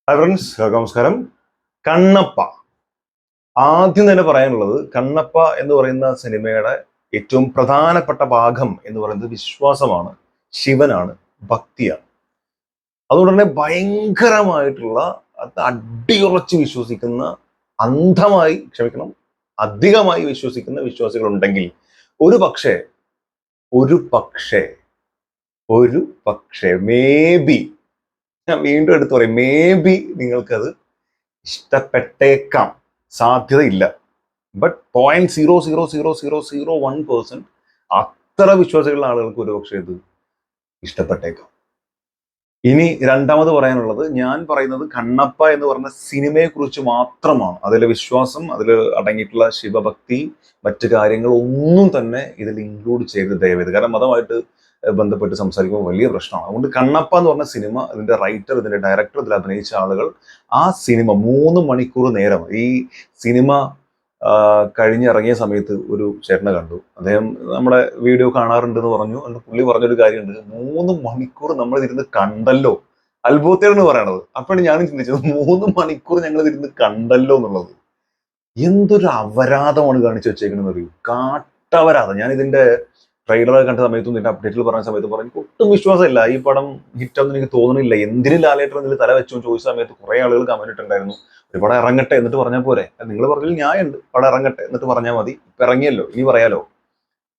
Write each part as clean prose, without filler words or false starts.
Hi friends, നമസ്കാരം. കണ്ണപ്പ. ആദ്യം തന്നെ പറയാനുള്ളത്, കണ്ണപ്പ എന്ന് പറയുന്ന സിനിമയുടെ ഏറ്റവും പ്രധാനപ്പെട്ട ഭാഗം എന്ന് പറയുന്നത് വിശ്വാസമാണ്, ശിവനാണ്, ഭക്തിയാണ്. അതുകൊണ്ട് തന്നെ ഭയങ്കരമായിട്ടുള്ള അടിയുറച്ച് വിശ്വസിക്കുന്ന, അന്ധമായി ക്ഷമിക്കണം, അധികമായി വിശ്വസിക്കുന്ന വിശ്വാസികളുണ്ടെങ്കിൽ ഒരു പക്ഷേ ഒരു പക്ഷേ ഒരു പക്ഷേ മേ ബി, ഞാൻ വീണ്ടും എടുത്തു പറയും, മേ ബി നിങ്ങൾക്കത് ഇഷ്ടപ്പെട്ടേക്കാം, സാധ്യതയില്ല. ബട്ട് 0.00001% അത്ര വിശ്വാസികളുള്ള ആളുകൾക്ക് ഒരുപക്ഷെ ഇത് ഇഷ്ടപ്പെട്ടേക്കാം. ഇനി രണ്ടാമത് പറയാനുള്ളത്, ഞാൻ പറയുന്നത് കണ്ണപ്പ എന്ന് പറഞ്ഞ സിനിമയെ കുറിച്ച് മാത്രമാണ്. അതിലെ വിശ്വാസം, അതിൽ അടങ്ങിയിട്ടുള്ള ശിവഭക്തി, മറ്റു കാര്യങ്ങൾ ഒന്നും തന്നെ ഇതിൽ ഇൻക്ലൂഡ് ചെയ്ത് ദയവേത്, കാരണം മതമായിട്ട് ബന്ധപ്പെട്ട് സംസാരിക്കുമ്പോൾ വലിയ പ്രശ്നമാണ്. അതുകൊണ്ട് കണ്ണപ്പ എന്ന് പറഞ്ഞ സിനിമ, ഇതിന്റെ റൈറ്റർ, ഇതിന്റെ ഡയറക്ടർ, ഇതിൽ അഭിനയിച്ച ആളുകൾ, ആ സിനിമ 3 മണിക്കൂർ നേരം, ഈ സിനിമ കഴിഞ്ഞിറങ്ങിയ സമയത്ത് ഒരു ചേട്ടനെ കണ്ടു. അദ്ദേഹം നമ്മുടെ വീഡിയോ കാണാറുണ്ടെന്ന് പറഞ്ഞു. അന്ന് പുള്ളി പറഞ്ഞൊരു കാര്യമുണ്ട്, 3 മണിക്കൂർ നമ്മൾ ഇരുന്ന് കണ്ടല്ലോ. അത്ഭുതത്തേന്ന് പറയണത്. അപ്പോഴാണ് ഞാനും ചിന്തിച്ചത്, 3 മണിക്കൂർ ഞങ്ങൾ ഇരുന്ന് കണ്ടല്ലോ എന്നുള്ളത് എന്തൊരു അപരാധമാണ് കാണിച്ചു വെച്ചേക്കണെന്ന് അറിയൂ. കാട്ടപരാധം. ഞാൻ ഇതിന്റെ ട്രെയിലർ കണ്ട സമയത്തും ഇതിന്റെ അപ്ഡേറ്റിൽ പറഞ്ഞ സമയത്തും പറഞ്ഞു, എനിക്ക് ഒട്ടും വിശ്വാസമില്ല ഈ പടം ഹിറ്റാന്ന്. എനിക്ക് തോന്നുന്നില്ല. എന്തിന് ലാലേട്ടൻ ഇതിൽ തല വെച്ചു ചോദിച്ച സമയത്ത് കുറെ ആളുകൾ കമന്റ് ഇട്ടുണ്ടായിരുന്നു, ഒരു പടം ഇറങ്ങട്ടെ എന്നിട്ട് പറഞ്ഞാൽ പോരെ. നിങ്ങൾ പറഞ്ഞാൽ ന്യായമുണ്ട്, പടം ഇറങ്ങട്ടെ എന്നിട്ട് പറഞ്ഞാൽ മതി, ഇപ്പൊ ഇറങ്ങിയല്ലോ ഇനി പറയാലോ.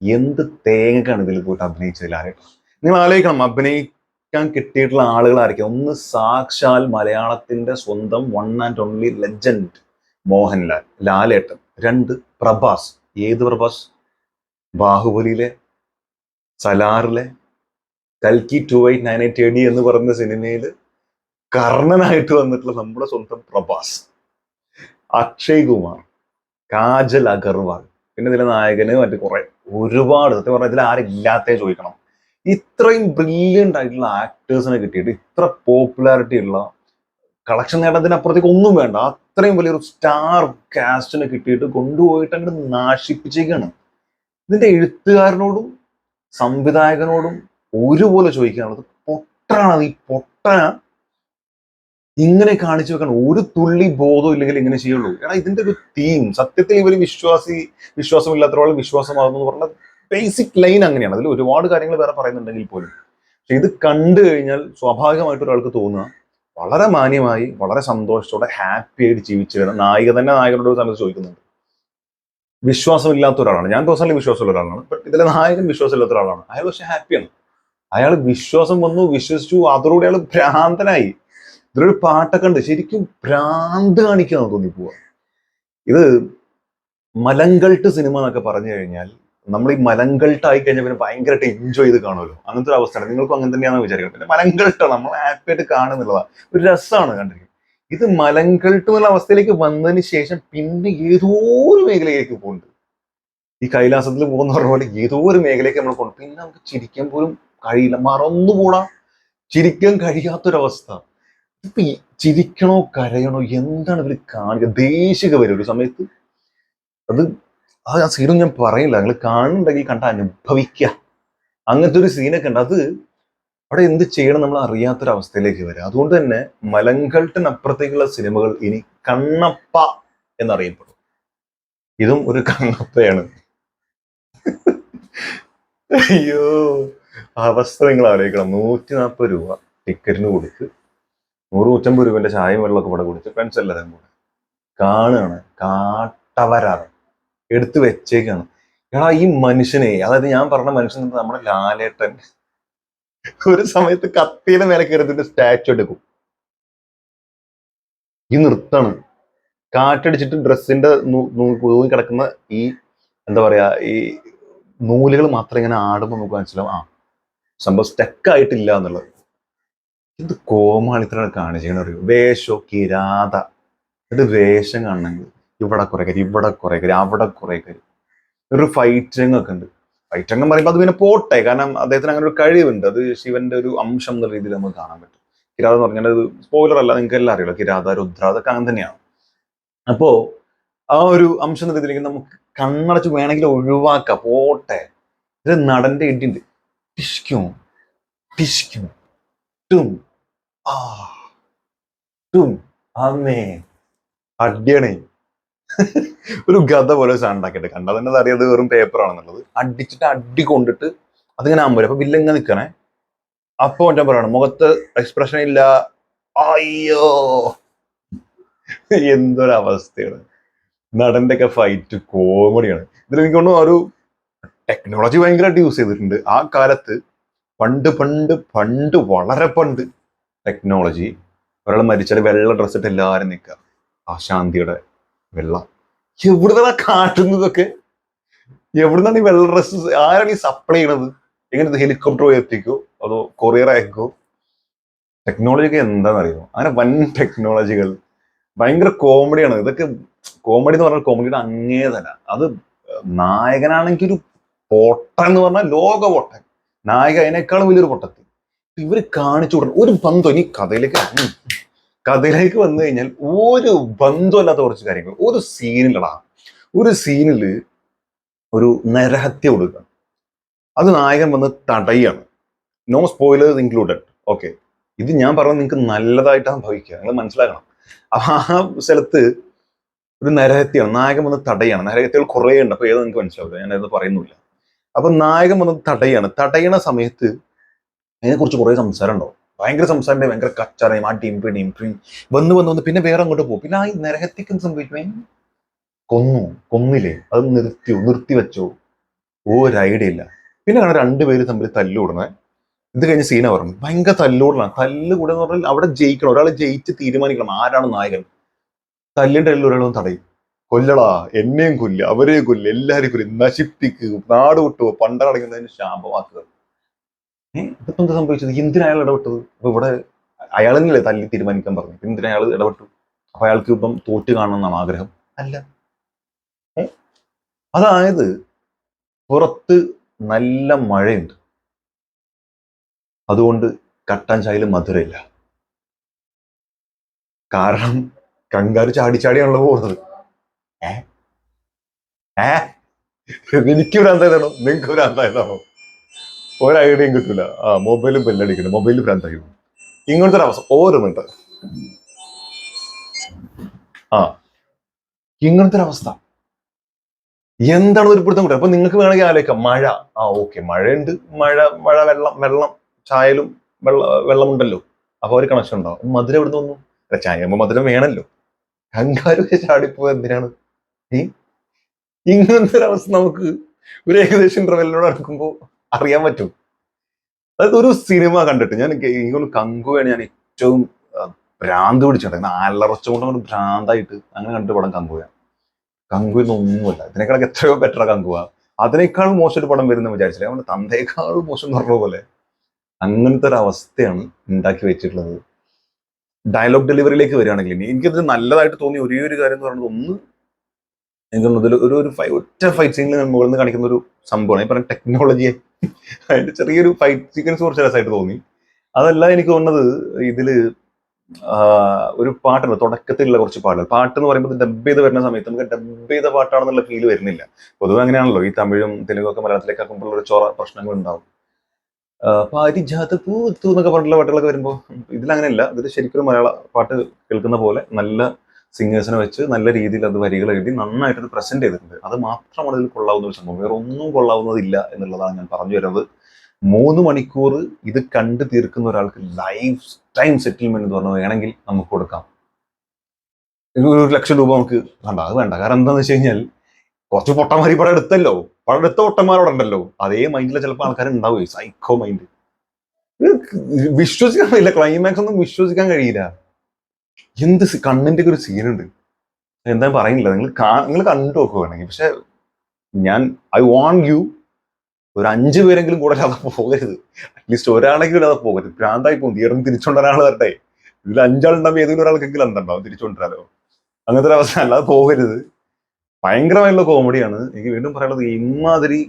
എന്ത് തേങ്ങക്കാണ് ഇതിൽ പോയിട്ട് അഭിനയിച്ചത് ലാലേട്ടൻ. നിങ്ങൾ ആലോചിക്കണം, അഭിനയിക്കാൻ കിട്ടിയിട്ടുള്ള ആളുകളായിരിക്കും. ഒന്ന് സാക്ഷാൽ മലയാളത്തിന്റെ സ്വന്തം one and only legend Mohanlal, Lalettan. 2 Prabhas. ഏത് പ്രഭാസ്? ബാഹുബലിയിലെ, സലാറിലെ, കൽക്കി 2898 AD എന്ന് പറയുന്ന സിനിമയിൽ കർണനായിട്ട് വന്നിട്ടുള്ള നമ്മുടെ സ്വന്തം പ്രഭാസ്. അക്ഷയ് കുമാർ, കാജൽ അഗർവാൾ, പിന്നെ ഇതിലെ നായകന് മറ്റു കുറെ ഒരുപാട്, സത്യം പറഞ്ഞാൽ ഇതിൽ ആരില്ലാത്തേ ചോദിക്കണം. ഇത്രയും ബ്രില്യൻ്റ് ആയിട്ടുള്ള ആക്ടേഴ്സിനെ കിട്ടിയിട്ട്, ഇത്ര പോപ്പുലാരിറ്റി ഉള്ള, കളക്ഷൻ നേടുന്നതിനപ്പുറത്തേക്ക് ഒന്നും വേണ്ട, അത്രയും വലിയൊരു സ്റ്റാർ കാസ്റ്റിനെ കിട്ടിയിട്ട് കൊണ്ടുപോയിട്ട് അങ്ങോട്ട് നാശിപ്പിച്ചേക്കാണ്. ഇതിന്റെ എഴുത്തുകാരനോടും സംവിധായകനോടും ഒരുപോലെ ചോദിക്കാനുള്ളത്, പൊട്ടനാണ് ഈ പൊട്ടന ഇങ്ങനെ കാണിച്ചു വെക്കണം. ഒരു തുള്ളി ബോധം ഇല്ലെങ്കിൽ ഇങ്ങനെ ചെയ്യുള്ളൂ. എടാ, ഇതിന്റെ ഒരു തീം, സത്യത്തിൽ ഇവര് വിശ്വാസമില്ലാത്ത വിശ്വാസമാകുന്നു എന്ന് പറഞ്ഞാൽ ബേസിക് ലൈൻ അങ്ങനെയാണ്. അതിൽ ഒരുപാട് കാര്യങ്ങൾ വേറെ പറയുന്നുണ്ടെങ്കിൽ പോലും, പക്ഷെ ഇത് കണ്ടു കഴിഞ്ഞാൽ സ്വാഭാവികമായിട്ട് ഒരാൾക്ക് തോന്നുക, വളരെ മാന്യമായി, വളരെ സന്തോഷത്തോടെ, ഹാപ്പി ആയിട്ട് ജീവിച്ചിരുന്ന നായിക തന്നെ നായകനോട് ഒരു സമയത്ത് ചോദിക്കുന്നുണ്ട്. വിശ്വാസമില്ലാത്ത ഒരാളാണ്, ഞാൻ പേഴ്സണലി വിശ്വാസമുള്ള ഒരാളാണ്, ബട്ട് ഇതിലെ നായകൻ വിശ്വാസമില്ലാത്ത ഒരാളാണ്. അയാൾ പക്ഷെ ഹാപ്പിയാണ്. അയാൾ വിശ്വാസം വന്നു, വിശ്വസിച്ചു, അതോടുകൂടി അയാൾ ഭ്രാന്തനായി. ഇതിലൊരു പാട്ടൊക്കെ ഉണ്ട്, ശരിക്കും ഭ്രാന്ത് കാണിക്കാന്ന് തോന്നിപ്പോവാ. ഇത് മലങ്കൾട്ട് സിനിമ എന്നൊക്കെ പറഞ്ഞു കഴിഞ്ഞാൽ, നമ്മൾ ഈ മലങ്കൾട്ട് ആയി കഴിഞ്ഞാൽ പിന്നെ ഭയങ്കരമായിട്ട് എൻജോയ് ചെയ്ത് കാണുമല്ലോ. അങ്ങനത്തെ ഒരു അവസ്ഥയാണ്. നിങ്ങൾക്കും അങ്ങനെ തന്നെയാണെന്ന് വിചാരിക്കുന്നത്. പിന്നെ മലങ്കൾട്ടാണ്, നമ്മൾ ഹാപ്പി ആയിട്ട് കാണുന്നുള്ളതാണ്, ഒരു രസമാണ് കണ്ടിരിക്കുന്നത്. ഇത് മലങ്കൾട്ട് എന്നുള്ള അവസ്ഥയിലേക്ക് വന്നതിന് ശേഷം പിന്നെ ഏതോ ഒരു മേഖലയിലേക്ക് പോകുന്നുണ്ട്. ഈ കൈലാസത്തിൽ പോകുന്ന പറഞ്ഞ പോലെ ഏതോ ഒരു മേഖലയ്ക്ക് നമ്മൾ പോകുന്നു. പിന്നെ നമുക്ക് ചിരിക്കാൻ പോലും കഴിയില്ല, മറന്നുകൂടാ, ചിരിക്കാൻ കഴിയാത്തൊരവസ്ഥ. ഇപ്പൊ ഈ ചിരിക്കണോ കരയണോ എന്താണ് ഇവര് കാണിക്കുക? ദേഷിക വരും ഒരു സമയത്ത്. അത് ആ സീനും ഞാൻ പറയില്ല, നിങ്ങൾ കാണുന്നുണ്ടെങ്കിൽ കണ്ട അനുഭവിക്കുക. അങ്ങനത്തെ ഒരു സീനൊക്കെ ഉണ്ട്. അത് അവിടെ എന്ത് ചെയ്യണം നമ്മൾ അറിയാത്തൊരവസ്ഥയിലേക്ക് വരിക. അതുകൊണ്ട് തന്നെ മലങ്കൾട്ടിനപ്പുറത്തേക്കുള്ള സിനിമകൾ ഇനി കണ്ണപ്പ എന്നറിയപ്പെടും. ഇതും ഒരു കണ്ണപ്പയാണ്. അയ്യോ, അവസ്ഥ നിങ്ങൾ ആലോചിക്കണം. 140 രൂപ ടിക്കറ്റിന് കൊടുത്ത് 100-150 രൂപന്റെ ചായയും വെള്ളമൊക്കെ ഇവിടെ കുടിച്ച് ഫ്രണ്ട്സ് എല്ലാവരും കൂടെ കാണുകയാണ്. കാട്ടവരാണ്, എടുത്തു വെച്ചേക്കാണ്. എടാ, ഈ മനുഷ്യനെ, അതായത് ഞാൻ പറഞ്ഞ മനുഷ്യൻ നമ്മുടെ ലാലേട്ടൻ ഒരു സമയത്ത് കത്തിയുടെ മേലെ കയറിയിട്ട് സ്റ്റാച്ചു എടുക്കും. ഈ നൃത്താണ്. കാറ്റടിച്ചിട്ട് ഡ്രസ്സിന്റെ തൂങ്ങി കിടക്കുന്ന ഈ എന്താ പറയാ, ഈ നൂലുകൾ മാത്രം ഇങ്ങനെ ആടുമ്പോൾ നമുക്ക് മനസ്സിലാവും, ആ സംഭവം സ്റ്റക്കായിട്ടില്ല എന്നുള്ളത്. എന്ത് കോമാളിത്തരാണ് കാണിച്ചേന്ന് അറിയോ? വേഷോ കിരാത. എന്നിട്ട് വേഷം കാണണമെങ്കിൽ ഇവിടെ കുറെ കാര്യം, ഇവിടെ കുറെ കാര്യം, അവിടെ കുറെ കാര്യം. ഒരു ഫൈറ്റിംഗ് ഒക്കെ ഉണ്ട്. ഫൈറ്റിംഗ് പറയുമ്പോൾ അത് പിന്നെ പോട്ടെ, കാരണം അദ്ദേഹത്തിന് അങ്ങനെ ഒരു കഴിവുണ്ട്. അത് ശിവന്റെ ഒരു അംശം എന്ന രീതിയിൽ നമുക്ക് കാണാൻ പറ്റും. കിരാത എന്ന് പറഞ്ഞാൽ അത് സ്പോയിലർ അല്ല, നിങ്ങൾക്ക് എല്ലാം അറിയില്ല. കിരാത, രുദ്ര, അതൊക്കെ അങ്ങനെ തന്നെയാണ്. അപ്പോ ആ ഒരു അംശം എന്ന രീതിയിലേക്ക് നമുക്ക് കണ്ണടച്ച് വേണമെങ്കിൽ ഒഴിവാക്കാം, പോട്ടെ. ഇത് നടന്റെ ഇടിണ്ട്, ടിഷ്ക്കും ടിഷ്ക്കും ടും ആ ടും അമ്മേ അടിയണേ. ഒരു ഗത പോലെ സാധനം ഉണ്ടാക്കിയിട്ട് കണ്ടാൽ തന്നെ അറിയാതെ വെറും പേപ്പറാണെന്നുള്ളത്. അടിച്ചിട്ട് അടി കൊണ്ടിട്ട് അതിങ്ങനെ അമ്പൂല. അപ്പൊ വില്ലങ്ങ നിൽക്കണേ. അപ്പൊ ഞാൻ പറയണം മുഖത്ത് എക്സ്പ്രഷൻ ഇല്ല. അയ്യോ എന്തൊരവസ്ഥയാണ്. നടന്റെ ഒക്കെ ഫൈറ്റ് കോമഡിയാണ്. ഇതിൽ എനിക്ക് തോന്നുന്നു ഒരു ടെക്നോളജി ഭയങ്കരമായിട്ട് യൂസ് ചെയ്തിട്ടുണ്ട് ആ കാലത്ത്. പണ്ട് പണ്ട് പണ്ട് വളരെ പണ്ട് ടെക്നോളജി. ഒരാൾ മരിച്ചാൽ വെള്ള ഡ്രസ് ഇട്ട് എല്ലാവരും നിൽക്കുക. അശാന്തിയുടെ വെള്ള. എവിടുന്നാ കാട്ടുന്നതൊക്കെ? എവിടുന്നാണ് ഈ വെള്ള ഡ്രസ്? ആരാണ് ഈ സപ്ലൈ ചെയ്യണത്? എങ്ങനെ ഹെലികോപ്റ്റർ പോയി എത്തിക്കോ അതോ കൊറിയർ അയക്കോ? ടെക്നോളജി ഒക്കെ എന്താണെന്നറിയോ? അങ്ങനെ വൻ ടെക്നോളജികൾ ഭയങ്കര കോമഡിയാണ്. ഇതൊക്കെ കോമഡി എന്ന് പറഞ്ഞാൽ കോമഡിയുടെ അങ്ങേതല്ല. അത് നായകനാണെങ്കിൽ ഒരു പൊട്ടൻ എന്ന് പറഞ്ഞാൽ ലോക പൊട്ടൻ. നായിക അതിനേക്കാളും വലിയൊരു പൊട്ടത്തി. ഇവര് കാണിച്ചു കൊടുക്കണം ഒരു ബന്ധം. ഇനി കഥയിലേക്ക് വന്നു കഴിഞ്ഞാൽ ഒരു ബന്ധമല്ലാത്ത കുറച്ച് കാര്യങ്ങൾ. ഒരു സീനിലടാ, ഒരു സീനില് ഒരു നരഹത്യ കൊടുക്കുക. അത് നായകൻ വന്ന് തടയാണ്. No spoilers included. ഓക്കെ, ഇത് ഞാൻ പറഞ്ഞത് നിങ്ങൾക്ക് നല്ലതായിട്ടാണ് ഭവിക്കുക, നിങ്ങൾ മനസ്സിലാക്കണം. അപ്പൊ ആ സ്ഥലത്ത് ഒരു നരഹത്യയാണ്. നായകൻ വന്ന് തടയാണ്. നരഹത്യകൾ കുറേ ഉണ്ട്. അപ്പൊ ഏത് നിങ്ങൾക്ക് മനസ്സിലാവില്ല, ഞാൻ അത് പറയുന്നില്ല. അപ്പൊ നായകൻ വന്ന് തടയണ സമയത്ത് അതിനെക്കുറിച്ച് കുറെ സംസാരം ഉണ്ടാവും. ഭയങ്കര സംസാരം, ഭയങ്കര കച്ചറയും. ആ ടീം വന്ന് പിന്നെ വേറെ അങ്ങോട്ട് പോകും. പിന്നെ ആ നരഹത്യക്ക് സംഭവിച്ചു, കൊന്നില്ലേ, അത് നിർത്തി വെച്ചോ, ഒരു ഐഡിയ ഇല്ല. പിന്നെ കാണാൻ രണ്ടുപേര് തമ്മിൽ തല്ലുകൂടണേ. ഇത് കഴിഞ്ഞ് സീന പറഞ്ഞു ഭയങ്കര തല്ലുകൂടലാണ്. തല്ലുകൂടെ എന്ന് പറഞ്ഞാൽ അവിടെ ജയിക്കണം, ഒരാൾ ജയിച്ച് തീരുമാനിക്കണം ആരാണ് നായകൻ. തല്ലിന്റെ എല്ലാം ഒരാളും തടയും. കൊല്ലടാ, എന്നെയും കൊല്ല്, അവരെയും കൊല്ല്, എല്ലാരും കൊല്ല്, നശിപ്പിക്കുക, നാട് വിട്ടുപോ, പണ്ടടങ്ങുന്നതിന് ശാപമാക്കുക. ഇതിപ്പോ എന്താ സംഭവിച്ചത്? എന്തിനാ അയാൾ ഇടപെട്ടത്? അപ്പൊ ഇവിടെ അയാളെന്നല്ലേ തല്ലി തീരുമാനിക്കാൻ പറഞ്ഞു, എന്തിനാ അയാൾ ഇടപെട്ടു? അപ്പൊ അയാൾക്ക് ഇപ്പം തോറ്റ് കാണണമെന്നാണ് ആഗ്രഹം? അല്ല. അതായത് പുറത്ത് നല്ല മഴയുണ്ട്, അതുകൊണ്ട് കട്ടൻ ചായയിൽ മധുരമില്ല. കാരണം കങ്കാര് ചാടിയാണല്ലോ പോകുന്നത്. എനിക്ക് ഭ്രാന്തായതാണോ? നിങ്ങൾക്ക് ഭ്രാന്തായതാണോ? ഒരു ഐഡിയയും കിട്ടൂല. മൊബൈലും ബെല്ലടിക്കണം, മൊബൈലിൽ ഭ്രാന്തായി. ഇങ്ങനത്തെ ഒരു അവസ്ഥ. ഓരോ മിനിറ്റ്. ഇങ്ങനത്തെ ഒരു അവസ്ഥ എന്താണ് ഒരു പിടുത്തം കൂട്ടുക? അപ്പൊ നിങ്ങൾക്ക് വേണമെങ്കിൽ ആലോചിക്കാം, മഴ. ഓക്കെ, മഴയുണ്ട്, മഴ വെള്ളം ചായയിലും വെള്ളമുണ്ടല്ലോ, അപ്പൊ ഒരു കണക്ഷൻ ഉണ്ടാവും. മധുരം എവിടെ തോന്നുന്നു? ചായ ആകുമ്പോൾ മധുരം വേണമല്ലോ. കങ്കാരു ചാടിപ്പോ എന്തിനാണ്? ഇങ്ങനത്തെ ഒരു അവസ്ഥ നമുക്ക് ഒരു ഏകദേശം ഇന്റർവെല്ലിനോട് അടുക്കുമ്പോൾ അറിയാൻ പറ്റും. അതായത് ഒരു സിനിമ കണ്ടിട്ട് ഞാൻ എനിക്കൊന്ന് കങ്കുവാണ് ഞാൻ ഏറ്റവും ഭ്രാന്ത് പിടിച്ചിട്ടുണ്ട്. ആലറച്ച കൊണ്ട് ഭ്രാന്തായിട്ട് അങ്ങനെ കണ്ടിട്ട് പടം കങ്കുവയാണ്. കങ്കുവെന്നൊന്നുമല്ല, ഇതിനേക്കാളൊക്കെ എത്രയോ ബെറ്റർ കങ്കുവ. അതിനേക്കാൾ മോശം പടം വരുന്ന വിചാരിച്ചില്ല. അവന്റെ തന്തയേക്കാൾ മോശം എന്ന് പറഞ്ഞ പോലെ അങ്ങനത്തെ ഒരു അവസ്ഥയാണ് ഉണ്ടാക്കി വെച്ചിട്ടുള്ളത്. ഡയലോഗ് ഡെലിവറിയിലേക്ക് വരികയാണെങ്കിൽ എനിക്കത് നല്ലതായിട്ട് തോന്നിയ ഒരേ ഒരു കാര്യം എന്ന് പറയുന്നത്, ഒന്ന് എനിക്ക് തോന്നുന്നത് ഒരു ഒറ്റ ഫൈറ്റ് സീനിൽ മുകളിൽ നിന്ന് കാണിക്കുന്ന ഒരു സംഭവമാണ് ഈ പറഞ്ഞ ടെക്നോളജിയെ. അതിന്റെ ചെറിയൊരു ഫൈറ്റ് സീക്വൻസ് കുറച്ച് രസമായിട്ട് തോന്നി. അതല്ല, എനിക്ക് തോന്നുന്നത് ഇതില് ഒരു പാട്ടുണ്ട്, തുടക്കത്തിലുള്ള കുറച്ച് പാട്ട് എന്ന് പറയുമ്പോൾ ഡബ് ചെയ്ത് വരുന്ന സമയത്ത് നമുക്ക് ഡബ് ചെയ്ത പാട്ടാണെന്നുള്ള ഫീൽ വരുന്നില്ല. പൊതുവെ അങ്ങനെയാണല്ലോ, ഈ തമിഴും തെലുങ്കും ഒക്കെ മലയാളത്തിലേക്ക് ആക്കുമ്പോൾ ഒരു പ്രശ്നങ്ങൾ ഉണ്ടാവും. പാരിജാത പൂത്തു എന്നൊക്കെ പറഞ്ഞിട്ടുള്ള പാട്ടുകളൊക്കെ വരുമ്പോൾ ഇതിലങ്ങനെയല്ല. ഇതിൽ ശരിക്കും മലയാള പാട്ട് കേൾക്കുന്ന പോലെ നല്ല സിംഗേഴ്സിനെ വെച്ച് നല്ല രീതിയിൽ അത് വരികൾ എഴുതി നന്നായിട്ട് പ്രസന്റ് ചെയ്തിട്ടുണ്ട്. അത് മാത്രമാണ് ഇതിൽ കൊള്ളാവുന്ന ഒരു സംഭവം. വേറെ ഒന്നും കൊള്ളാവുന്നതില്ല എന്നുള്ളതാണ് ഞാൻ പറഞ്ഞു വരുന്നത്. 3 മണിക്കൂർ ഇത് കണ്ടു തീർക്കുന്ന ഒരാൾക്ക് ലൈഫ് ടൈം സെറ്റിൽമെന്റ് എന്ന് പറഞ്ഞാൽ വേണമെങ്കിൽ നമുക്ക് കൊടുക്കാം. 1,00,000 രൂപ നമുക്ക് വേണ്ട, അത് വേണ്ട. കാരണം എന്താണെന്ന് വെച്ച് കഴിഞ്ഞാൽ കുറച്ച് പൊട്ടന്മാർ ഈ പടം എടുത്തല്ലോ, പടം എടുത്ത പൊട്ടന്മാരോടെ ഉണ്ടല്ലോ, അതേ മൈൻഡിലെ ചിലപ്പോൾ ആൾക്കാർ ഉണ്ടാവുകയും, സൈക്കോ മൈൻഡ്. വിശ്വസിക്കാൻ കഴിയില്ല, ക്ലൈമാക്സ് ഒന്നും വിശ്വസിക്കാൻ കഴിയില്ല. എന്ത് കണ്ണിന്റെ ഒരു സീനുണ്ട്, എന്താ പറയുന്നില്ല. നിങ്ങൾ കണ്ടു നോക്കുക വേണമെങ്കിൽ. പക്ഷെ ഐ വാണ്ട് യു, ഒരു 5 പേരെങ്കിലും കൂടെ അല്ലാതെ പോകരുത്. അറ്റ്ലീസ്റ്റ് ഒരാളെങ്കിലും അല്ലാതെ പോകരുത്. ഭ്രാന്തായി പോകും. തിയേറ്ററിൽ തിരിച്ചുകൊണ്ട് ഒരാൾ വരട്ടെ. ഇതിൽ 5 ആളുണ്ടാവും, ഏതെങ്കിലും ഒരാൾക്കെങ്കിലും എന്തുണ്ടാവും തിരിച്ചുകൊണ്ടിരാലോ. അങ്ങനത്തെ ഒരു അവസ്ഥ. അല്ലാതെ പോകരുത്. ഭയങ്കരമായിട്ടുള്ള കോമഡിയാണ്. എനിക്ക് വീണ്ടും പറയുന്നത്, ഇമാതിരി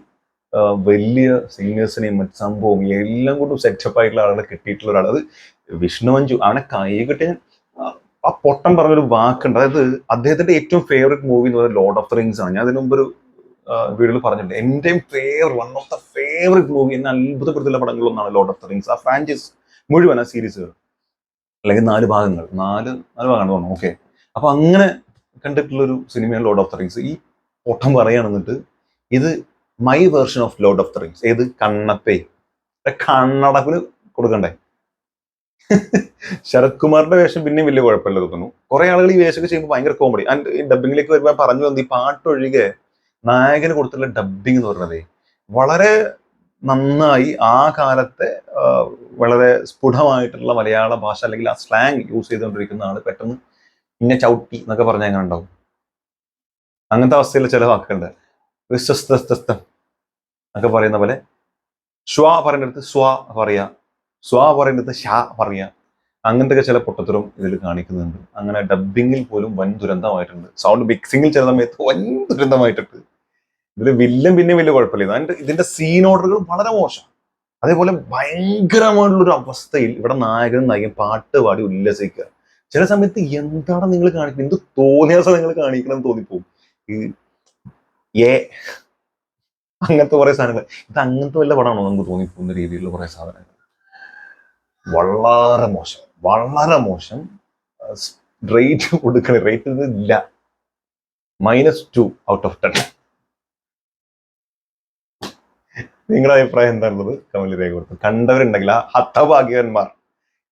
വലിയ സിംഗേഴ്സിനെയും മറ്റു സംഭവം എല്ലാം കൊണ്ടും സെറ്റപ്പ് ആയിട്ടുള്ള ആളുകളെ കിട്ടിയിട്ടുള്ള ഒരാൾ, അത് വിഷ്ണു മഞ്ജു. അവനെ കൈ കിട്ടിയ ആ പൊട്ടൻ പറഞ്ഞൊരു വാക്കുണ്ട്. അതായത് അദ്ദേഹത്തിന്റെ ഏറ്റവും ഫേവറേറ്റ് മൂവി എന്ന് പറയുന്നത് ലോർഡ് ഓഫ് ദ റിങ്സ് ആണ്. ഞാൻ അതിന് മുമ്പ് ഒരു വീഡിയോയിൽ പറഞ്ഞിട്ടുണ്ട്. എന്റെയും one of the favourite movie, എന്നെ അത്ഭുതപ്പെടുത്തുന്ന പടങ്ങളൊന്നാണ് ലോർഡ് ഓഫ് ദ റിങ്സ്. ആ ഫ്രാഞ്ചൈസ് മുഴുവൻ, ആ സീരീസുകൾ. അല്ലെങ്കിൽ 4 ഭാഗങ്ങൾ, നാല് ഭാഗമാണ് തോന്നുന്നു. ഓക്കെ. അപ്പൊ അങ്ങനെ കണ്ടിട്ടുള്ളൊരു സിനിമയാണ് ലോർഡ് ഓഫ് ദ റിങ്സ്. ഈ പൊട്ടം പറയാണ് എന്നിട്ട് ഇത് my version of Lord of the rings. ഏത് കണ്ണപ്പേ കണ്ണടപ്പിന് കൊടുക്കണ്ടേ. ശരത് കുമാറിന്റെ വേഷം പിന്നെയും വലിയ കുഴപ്പമില്ല തോന്നുന്നു. കുറെ ആളുകൾ ഈ വേഷമൊക്കെ ചെയ്യുമ്പോൾ ഭയങ്കര കോമഡി. ആൻഡ് ഈ ഡബിങ്ങിലേക്ക് വരുമ്പോൾ പറഞ്ഞു വന്നു, ഈ പാട്ടൊഴികെ നായകന് കൊടുത്തുള്ള ഡബിങ് എന്ന് പറയുന്നത് വളരെ നന്നായി ആ കാലത്തെ വളരെ സ്ഫുടമായിട്ടുള്ള മലയാള ഭാഷ അല്ലെങ്കിൽ ആ സ്ലാങ് യൂസ് ചെയ്തുകൊണ്ടിരിക്കുന്ന ആള് പെട്ടെന്ന് ഇന്നെ ചവിട്ടി എന്നൊക്കെ പറഞ്ഞാൽ എങ്ങനെ ഉണ്ടാവും? അങ്ങനത്തെ അവസ്ഥയിൽ ചില വാക്കുകളുണ്ട്. വിശ്വസ്തസ്തം എന്നൊക്കെ പറയുന്ന പോലെ ശ്വ പറയുന്നിടത്ത് സ്വ പറയാ, സ്വ പറയുന്നിടത്ത് ഷ പറയാ. അങ്ങനത്തെ ചില പൊട്ടത്തരം ഇതിൽ കാണിക്കുന്നുണ്ട്. അങ്ങനെ ഡബിങ്ങിൽ പോലും വൻ ദുരന്തമായിട്ടുണ്ട്. സൗണ്ട് മിക്സിങ്ങിൽ ചില സമയത്ത് വൻ ദുരന്തമായിട്ടുണ്ട്. ഇതിൽ വില്ലൻ പിന്നെ വലിയ കുഴപ്പമില്ല. അതിന്റെ ഇതിന്റെ സീൻ ഓർഡറുകൾ വളരെ മോശം. അതേപോലെ ഭയങ്കരമായിട്ടുള്ളൊരു അവസ്ഥയിൽ ഇവിടെ നായകനും നായകൻ പാട്ട് പാടി ഉല്ലസിക്കുക. ചില സമയത്ത് എന്താണ് നിങ്ങൾ കാണിക്കുന്നത്, എന്ത് തോന്നിയാസം നിങ്ങൾ കാണിക്കണം എന്ന് തോന്നിപ്പോവും. ഈ അങ്ങനത്തെ കുറെ സാധനങ്ങൾ, ഇത് അങ്ങനത്തെ വല്ല പടമാണോ നമുക്ക് തോന്നിപ്പോകുന്ന രീതിയിലുള്ള കുറെ സാധനങ്ങൾ. വളരെ മോശം, വളരെ മോശം. റേറ്റ് കൊടുക്കണേ, റേറ്റ് ഇല്ല, -2 ഔട്ട് ഓഫ് 10. നിങ്ങളുടെ അഭിപ്രായം എന്താണുള്ളത് കമന്റിൽ രേഖപ്പെടുത്തും. കണ്ടവരുണ്ടെങ്കിൽ ആ ഹതഭാഗ്യവന്മാർ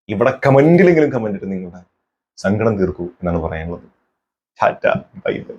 ഇവിടെ കമന്റിലെങ്കിലും കമന്റ് ഇട്ട് നിങ്ങളുടെ സങ്കടം തീർക്കൂ എന്നാണ് പറയാനുള്ളത്. Tata, bye bye.